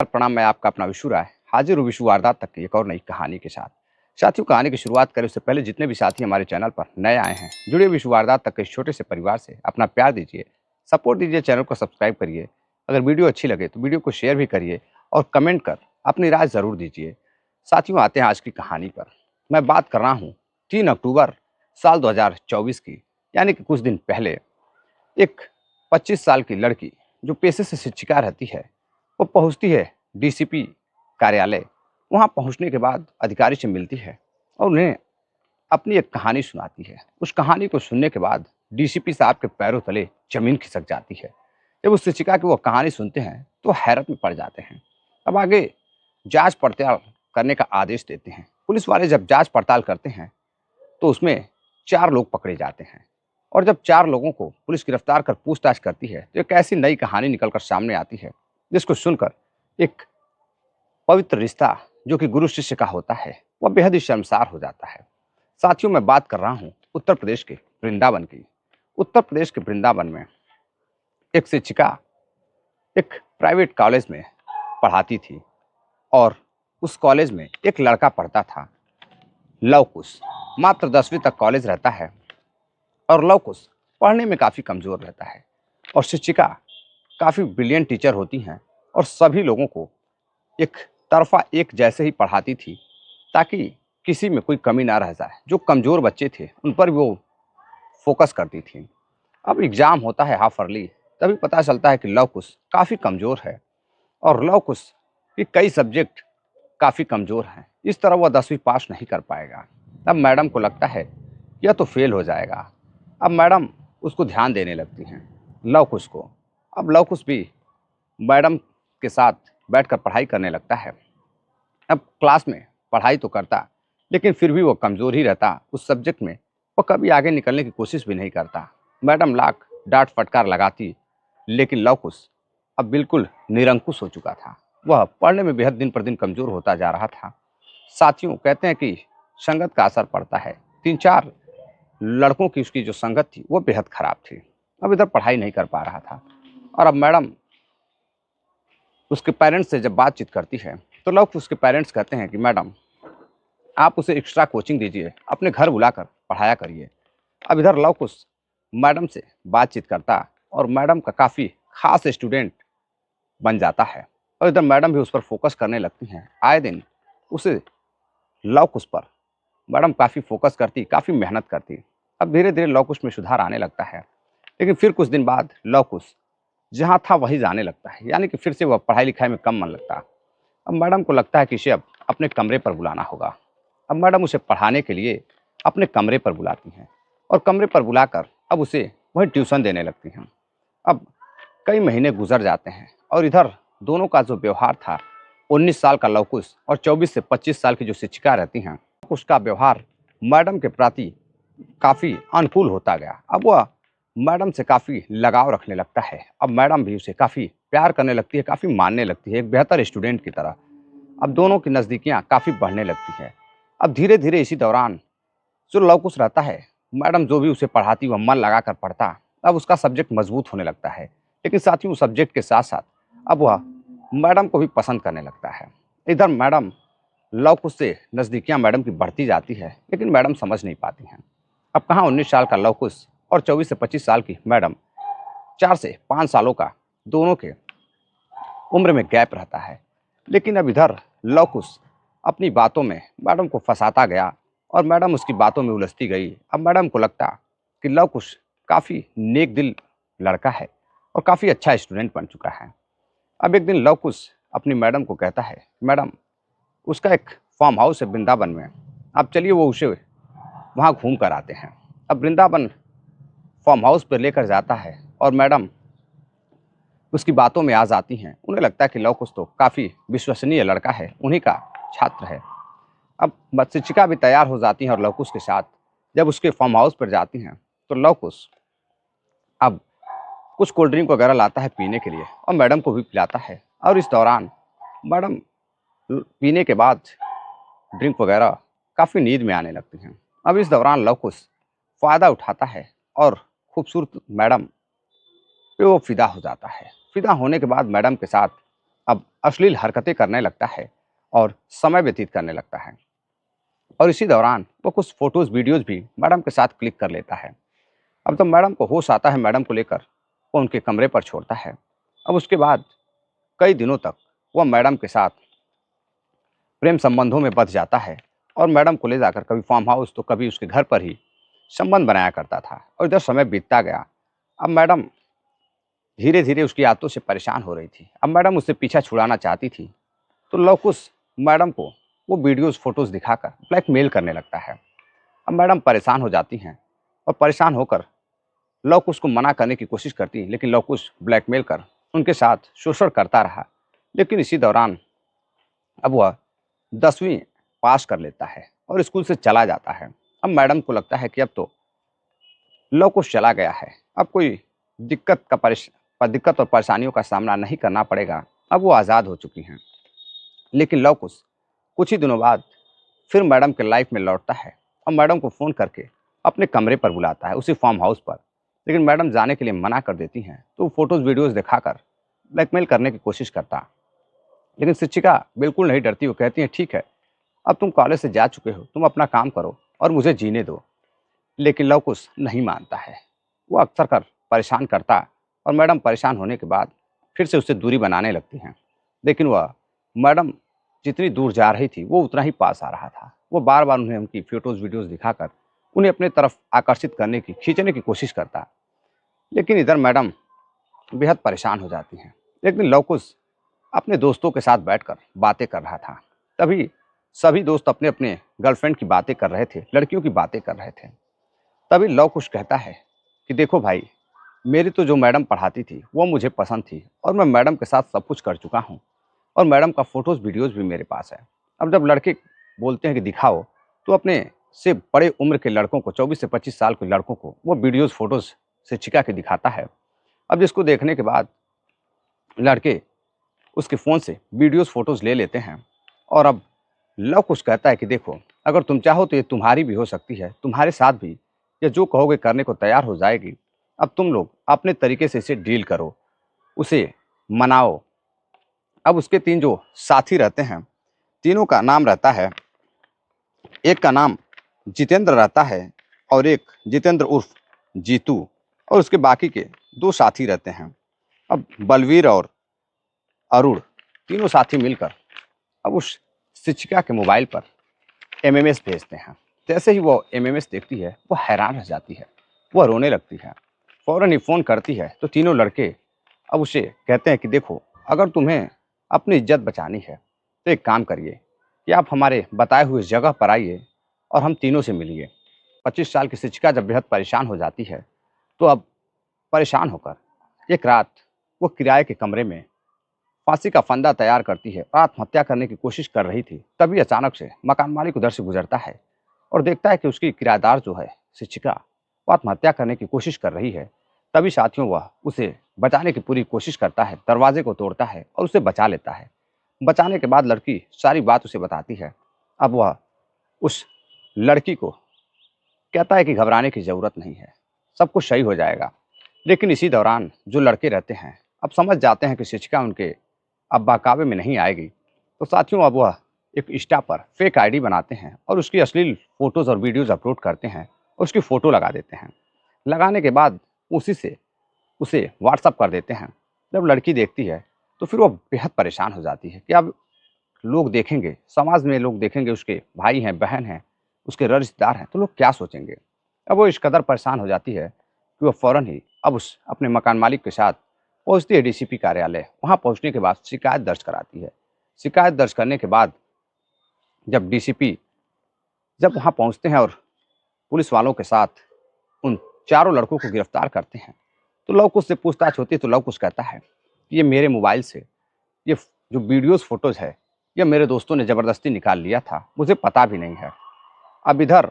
प्रणाम। मैं आपका अपना विशु राय हाजिर हूँ विशु वारदात तक की एक और नई कहानी के साथ। साथियों, कहानी की शुरुआत करें उससे पहले जितने भी साथी हमारे चैनल पर नए आए हैं, जुड़े विशु वारदात तक के इस छोटे से परिवार से अपना प्यार दीजिए, सपोर्ट दीजिए, चैनल को सब्सक्राइब करिए। अगर वीडियो अच्छी लगे तो वीडियो को शेयर भी करिए और कमेंट कर अपनी राय ज़रूर दीजिए। साथियों, आते हैं आज की कहानी पर। मैं बात कर रहा हूँ 3 अक्टूबर साल 2024 की, यानी कि कुछ दिन पहले। एक 25 साल की लड़की जो पेशे से शिक्षिका रहती है, वो पहुंचती है डीसीपी कार्यालय। वहां पहुंचने के बाद अधिकारी से मिलती है और उन्हें अपनी एक कहानी सुनाती है। उस कहानी को सुनने के बाद डीसीपी साहब के पैरों तले जमीन खिसक जाती है। जब उस शिक्षिका की वो कहानी सुनते हैं तो हैरत में पड़ जाते हैं। अब आगे जांच पड़ताल करने का आदेश देते हैं। पुलिस वाले जब जांच पड़ताल करते हैं तो उसमें 4 लोग पकड़े जाते हैं। और जब 4 लोगों को पुलिस गिरफ्तार कर पूछताछ करती है तो एक ऐसी नई कहानी निकलकर सामने आती है जिसको सुनकर एक पवित्र रिश्ता जो कि गुरु शिष्य का होता है वह बेहद ही शर्मसार हो जाता है। साथियों, मैं बात कर रहा हूँ उत्तर प्रदेश के वृंदावन की। उत्तर प्रदेश के वृंदावन में एक शिक्षिका एक प्राइवेट कॉलेज में पढ़ाती थी और उस कॉलेज में एक लड़का पढ़ता था, लवकुश। मात्र 10वीं तक कॉलेज रहता है और लवकुश पढ़ने में काफ़ी कमज़ोर रहता है। और शिक्षिका काफ़ी ब्रिलियंट टीचर होती हैं और सभी लोगों को एक तरफ़ा एक जैसे ही पढ़ाती थी ताकि किसी में कोई कमी ना रह जाए। जो कमज़ोर बच्चे थे उन पर वो फोकस करती थी। अब एग्ज़ाम होता है हाफ अर्ली, तभी पता चलता है कि लवकुश काफ़ी कमज़ोर है और लवकुश के कई सब्जेक्ट काफ़ी कमज़ोर हैं। इस तरह वह 10वीं पास नहीं कर पाएगा। अब मैडम को लगता है यह तो फेल हो जाएगा। अब मैडम उसको ध्यान देने लगती हैं, लवकुश को। अब लवकुश भी मैडम के साथ बैठकर पढ़ाई करने लगता है। अब क्लास में पढ़ाई तो करता, लेकिन फिर भी वो कमज़ोर ही रहता उस सब्जेक्ट में। वो कभी आगे निकलने की कोशिश भी नहीं करता। मैडम लाख डांट फटकार लगाती, लेकिन लवकुश अब बिल्कुल निरंकुश हो चुका था। वह पढ़ने में बेहद दिन पर दिन कमज़ोर होता जा रहा था। साथियों, कहते हैं कि संगत का असर पड़ता है। 3-4 लड़कों की उसकी जो संगत थी वो बेहद ख़राब थी। अब इधर पढ़ाई नहीं कर पा रहा था और अब मैडम उसके पेरेंट्स से जब बातचीत करती है तो लवकुश उसके पेरेंट्स कहते हैं कि मैडम, आप उसे एक्स्ट्रा कोचिंग दीजिए, अपने घर बुलाकर पढ़ाया करिए। अब इधर लवकुश मैडम से बातचीत करता और मैडम का काफ़ी खास स्टूडेंट बन जाता है और इधर मैडम भी उस पर फोकस करने लगती हैं। आए दिन उसे लवकुश पर मैडम काफ़ी फोकस करती, काफ़ी मेहनत करती। अब धीरे धीरे लवकुश में सुधार आने लगता है, लेकिन फिर कुछ दिन बाद लवकुश जहाँ था वहीं जाने लगता है, यानी कि फिर से वह पढ़ाई लिखाई में कम मन लगता। अब मैडम को लगता है कि इसे अब अपने कमरे पर बुलाना होगा। अब मैडम उसे पढ़ाने के लिए अपने कमरे पर बुलाती हैं और कमरे पर बुलाकर अब उसे वहीं ट्यूशन देने लगती हैं। अब कई महीने गुजर जाते हैं और इधर दोनों का जो व्यवहार था, 19 साल का लवकुश और 24 से 25 साल की जो शिक्षिका रहती हैं, उसका व्यवहार मैडम के प्रति काफ़ी अनुकूल होता गया। अब वह मैडम से काफ़ी लगाव रखने लगता है। अब मैडम भी उसे काफ़ी प्यार करने लगती है, काफ़ी मानने लगती है, एक बेहतर स्टूडेंट की तरह। अब दोनों की नज़दीकियाँ काफ़ी बढ़ने लगती है। अब धीरे धीरे इसी दौरान जो लवकुश रहता है, मैडम जो भी उसे पढ़ाती वह मन लगाकर पढ़ता। अब उसका सब्जेक्ट मजबूत होने लगता है, लेकिन साथ ही उस सब्जेक्ट के साथ साथ अब वह मैडम को भी पसंद करने लगता है। इधर मैडम लवकुश से नज़दीकियाँ मैडम की बढ़ती जाती है, लेकिन मैडम समझ नहीं पाती हैं। अब कहाँ 19 साल का लवकुश और 24 से 25 साल की मैडम, 4 से 5 सालों का दोनों के उम्र में गैप रहता है। लेकिन अब इधर लवकुश अपनी बातों में मैडम को फंसाता गया और मैडम उसकी बातों में उलझती गई। अब मैडम को लगता कि लवकुश काफ़ी नेक दिल लड़का है और काफ़ी अच्छा स्टूडेंट बन चुका है। अब एक दिन लवकुश अपनी मैडम को कहता है, मैडम, उसका एक फार्म हाउस है वृंदावन में, आप चलिए वो उसे वहाँ घूम कर आते हैं। अब वृंदावन फार्म हाउस पर लेकर जाता है और मैडम उसकी बातों में आ जाती हैं। उन्हें लगता है कि लवकुश तो काफ़ी विश्वसनीय लड़का है, उन्हीं का छात्र है। अब शिक्षिका भी तैयार हो जाती हैं और लवकुश के साथ जब उसके फार्म हाउस पर जाती हैं तो लवकुश अब कुछ कोल्ड ड्रिंक वगैरह लाता है पीने के लिए और मैडम को भी पिलाता है। और इस दौरान मैडम पीने के बाद ड्रिंक वगैरह काफ़ी नींद में आने लगती हैं। अब इस दौरान लवकुश फ़ायदा उठाता है और खूबसूरत मैडम पे वो फ़िदा हो जाता है। फ़िदा होने के बाद मैडम के साथ अब अश्लील हरकतें करने लगता है और समय व्यतीत करने लगता है। और इसी दौरान वो कुछ फ़ोटोज़, वीडियोज़ भी मैडम के साथ क्लिक कर लेता है। अब जब मैडम को होश आता है, मैडम को लेकर वो उनके कमरे पर छोड़ता है। अब उसके बाद कई दिनों तक वह मैडम के साथ प्रेम संबंधों में बँध जाता है और मैडम को ले जाकर कभी फार्म हाउस तो कभी उसके घर पर ही संबंध बनाया करता था। और इधर समय बीतता गया। अब मैडम धीरे-धीरे उसकी आदतों से परेशान हो रही थी। अब मैडम उससे पीछा छुड़ाना चाहती थी, तो लवकुश मैडम को वो वीडियोज़, फ़ोटोज़ दिखाकर ब्लैकमेल करने लगता है। अब मैडम परेशान हो जाती हैं और परेशान होकर लवकुश को मना करने की कोशिश करती हैं, लेकिन लवकुश ब्लैकमेल कर उनके साथ शोषण करता रहा। लेकिन इसी दौरान अब वह 10वीं पास कर लेता है और स्कूल से चला जाता है। अब मैडम को लगता है कि अब तो लवकुश चला गया है, अब कोई दिक्कत और परेशानियों का सामना नहीं करना पड़ेगा, अब वो आज़ाद हो चुकी हैं। लेकिन लवकुश कुछ ही दिनों बाद फिर मैडम के लाइफ में लौटता है और मैडम को फ़ोन करके अपने कमरे पर बुलाता है, उसी फार्म हाउस पर। लेकिन मैडम जाने के लिए मना कर देती हैं, तो वो फ़ोटोज़, वीडियोज़ दिखाकर ब्लैकमेल करने की कोशिश करता। लेकिन शिक्षिका बिल्कुल नहीं डरती, वो कहती हैं, "ठीक है, अब तुम कॉलेज से जा चुके हो, तुम अपना काम करो और मुझे जीने दो।" लेकिन लवकुश नहीं मानता है। वो अक्सर कर परेशान करता और मैडम परेशान होने के बाद फिर से उससे दूरी बनाने लगती हैं। लेकिन वह मैडम जितनी दूर जा रही थी, वो उतना ही पास आ रहा था। वो बार-बार उन्हें उनकी फ़ोटोज़, वीडियोज़ दिखाकर उन्हें अपनी तरफ आकर्षित करने की, खींचने की कोशिश करता। लेकिन इधर मैडम बेहद परेशान हो जाती हैं। एक दिन लवकुश अपने दोस्तों के साथ बैठकर बातें कर रहा था। तभी सभी दोस्त अपने-अपने गर्लफ्रेंड की बातें कर रहे थे, लड़कियों की बातें कर रहे थे। तभी लवकुश कहता है कि देखो भाई, मेरी तो जो मैडम पढ़ाती थी, वो मुझे पसंद थी और मैं मैडम के साथ सब कुछ कर चुका हूँ और मैडम का फ़ोटोज़, वीडियोज़ भी मेरे पास है। अब जब लड़के बोलते हैं कि दिखाओ, तो अपने से बड़े उम्र के लड़कों को, 24 से 25 साल के लड़कों को वो वीडियोज़, फ़ोटोज़ शिक्षिका के दिखाता है। अब जिसको देखने के बाद लड़के उसके फ़ोन से वीडियोज़, फ़ोटोज़ ले लेते हैं और अब लव कुश कहता है कि देखो, अगर तुम चाहो तो ये तुम्हारी भी हो सकती है, तुम्हारे साथ भी ये जो कहोगे करने को तैयार हो जाएगी। अब तुम लोग अपने तरीके से इसे डील करो, उसे मनाओ। अब उसके 3 जो साथी रहते हैं, तीनों का नाम रहता है, एक का नाम जितेंद्र रहता है और एक जितेंद्र उर्फ जीतू, और उसके बाकी के 2 साथी रहते हैं। अब बलवीर और अरुण, तीनों साथी मिलकर अब उस शिक्षिका के मोबाइल पर एमएमएस भेजते हैं। जैसे ही वो एमएमएस देखती है, वो हैरान रह जाती है, वह रोने लगती है। फ़ौरन ही फ़ोन करती है, तो तीनों लड़के अब उसे कहते हैं कि देखो, अगर तुम्हें अपनी इज़्ज़त बचानी है, तो एक काम करिए कि आप हमारे बताए हुए इस जगह पर आइए और हम तीनों से मिलिए। 25 साल की शिक्षिका जब बेहद परेशान हो जाती है, तो अब परेशान होकर एक रात वो किराए के कमरे में फांसी का फंदा तैयार करती है, आत्महत्या करने की कोशिश कर रही थी। तभी अचानक से मकान मालिक उधर से गुजरता है और देखता है कि उसकी किराएदार जो है शिक्षिका, वो आत्महत्या करने की कोशिश कर रही है। तभी साथियों वह उसे बचाने की पूरी कोशिश करता है, दरवाजे को तोड़ता है और उसे बचा लेता है। बचाने के बाद लड़की सारी बात उसे बताती है। अब वह उस लड़की को कहता है कि घबराने की ज़रूरत नहीं है, सब कुछ सही हो जाएगा। लेकिन इसी दौरान जो लड़के रहते हैं, अब समझ जाते हैं कि शिक्षिका उनके अब बहकावे में नहीं आएगी। तो साथियों अब वह एक इंस्टा पर फेक आईडी बनाते हैं और उसकी अश्लील फ़ोटोज़ और वीडियोज़ अपलोड करते हैं और उसकी फ़ोटो लगा देते हैं। लगाने के बाद उसी से उसे व्हाट्सएप कर देते हैं। जब लड़की देखती है, तो फिर वो बेहद परेशान हो जाती है कि अब लोग देखेंगे, समाज में लोग देखेंगे, उसके भाई हैं, बहन हैं, उसके रिश्तेदार हैं, तो लोग क्या सोचेंगे? अब वो इस कदर परेशान हो जाती है कि वो फ़ौरन ही अब उस अपने मकान मालिक के साथ पहुँचती है डीसीपी कार्यालय। वहाँ पहुँचने के बाद शिकायत दर्ज कराती है। शिकायत दर्ज करने के बाद जब डीसीपी जब वहाँ पहुँचते हैं और पुलिस वालों के साथ उन चारों लड़कों को गिरफ्तार करते हैं, तो लव कुश से पूछताछ होती है, तो लव कुश कहता है कि ये मेरे मोबाइल से ये जो वीडियोज़, फ़ोटोज़ है, ये मेरे दोस्तों ने ज़बरदस्ती निकाल लिया था, मुझे पता भी नहीं है। अब इधर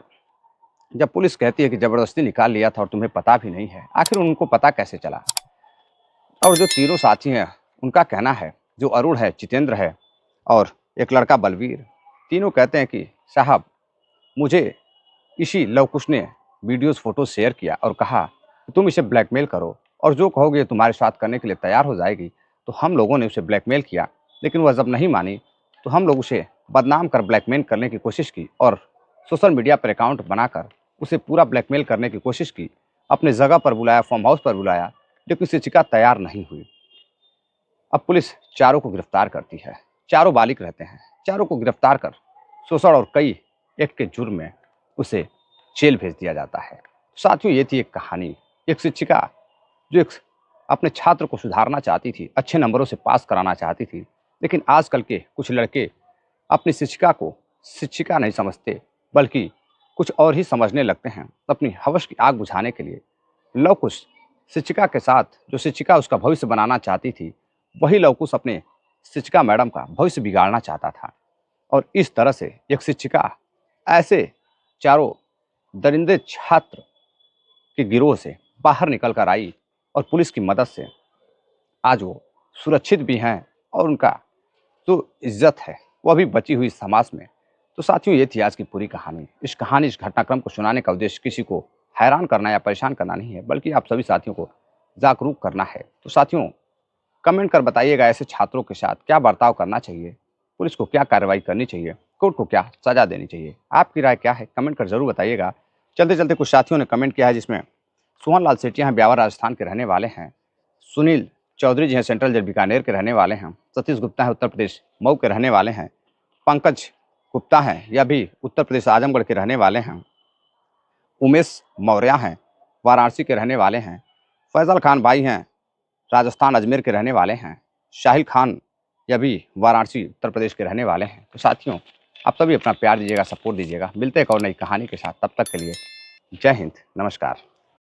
जब पुलिस कहती है कि ज़बरदस्ती निकाल लिया था और तुम्हें पता भी नहीं है, आखिर उनको पता कैसे चला? और जो तीनों साथी हैं, उनका कहना है, जो अरुण है, जितेंद्र है और एक लड़का बलवीर, तीनों कहते हैं कि साहब, मुझे इसी लव कुश ने वीडियोज़, फ़ोटोज़ शेयर किया और कहा कि तुम इसे ब्लैकमेल करो और जो कहोगे तुम्हारे साथ करने के लिए तैयार हो जाएगी। तो हम लोगों ने उसे ब्लैकमेल किया लेकिन वह जब नहीं मानी तो हम लोग उसे बदनाम कर ब्लैकमेल करने की कोशिश की और सोशल मीडिया पर अकाउंट बनाकर उसे पूरा ब्लैकमेल करने की कोशिश की। अपने जगह पर बुलाया, फार्म हाउस पर बुलाया, लेकिन शिक्षिका तैयार नहीं हुई। अब पुलिस चारों को गिरफ्तार करती है। चारों बालिग रहते हैं। चारों को गिरफ्तार कर शोषण और कई एक्ट के जुर्म में उसे जेल भेज दिया जाता है। साथियों, ये थी एक कहानी। एक शिक्षिका जो एक अपने छात्र को सुधारना चाहती थी, अच्छे नंबरों से पास कराना चाहती थी, लेकिन आजकल के कुछ लड़के अपनी शिक्षिका को शिक्षिका नहीं समझते, बल्कि कुछ और ही समझने लगते हैं। अपनी हवस की आग बुझाने के लिए लव कुश शिक्षिका के साथ, जो शिक्षिका उसका भविष्य बनाना चाहती थी, वही लव कुश अपने शिक्षिका मैडम का भविष्य बिगाड़ना चाहता था। और इस तरह से एक शिक्षिका ऐसे चारों दरिंदे छात्र के गिरोह से बाहर निकल कर आई और पुलिस की मदद से आज वो सुरक्षित भी हैं और उनका जो इज्जत है वह भी बची हुई समाज में। तो साथियों, ये थी आज की पूरी कहानी। इस घटनाक्रम को सुनाने का उद्देश्य किसी को हैरान करना या परेशान करना नहीं है, बल्कि आप सभी साथियों को जागरूक करना है। तो साथियों, कमेंट कर बताइएगा ऐसे छात्रों के साथ क्या बर्ताव करना चाहिए, पुलिस को क्या कार्रवाई करनी चाहिए, कोर्ट को क्या सजा देनी चाहिए। आपकी राय क्या है, कमेंट कर जरूर बताइएगा। चलते चलते कुछ साथियों ने कमेंट किया है, जिसमें सोहन लाल सेठिया हैं, ब्यावर राजस्थान के रहने वाले हैं। सुनील चौधरी जी हैं, सेंट्रल जेल बीकानेर के रहने वाले हैं। सतीश गुप्ता हैं, उत्तर प्रदेश मऊ के रहने वाले हैं। पंकज गुप्ता हैं, यह भी उत्तर प्रदेश आजमगढ़ के रहने वाले हैं। उमेश मौर्य हैं, वाराणसी के रहने वाले हैं। फैजल खान भाई हैं, राजस्थान अजमेर के रहने वाले हैं। शाहिल खान, यह भी वाराणसी उत्तर प्रदेश के रहने वाले हैं। तो साथियों, आप सभी अपना प्यार दीजिएगा, सपोर्ट दीजिएगा। मिलते हैं एक और नई कहानी के साथ, तब तक के लिए जय हिंद, नमस्कार।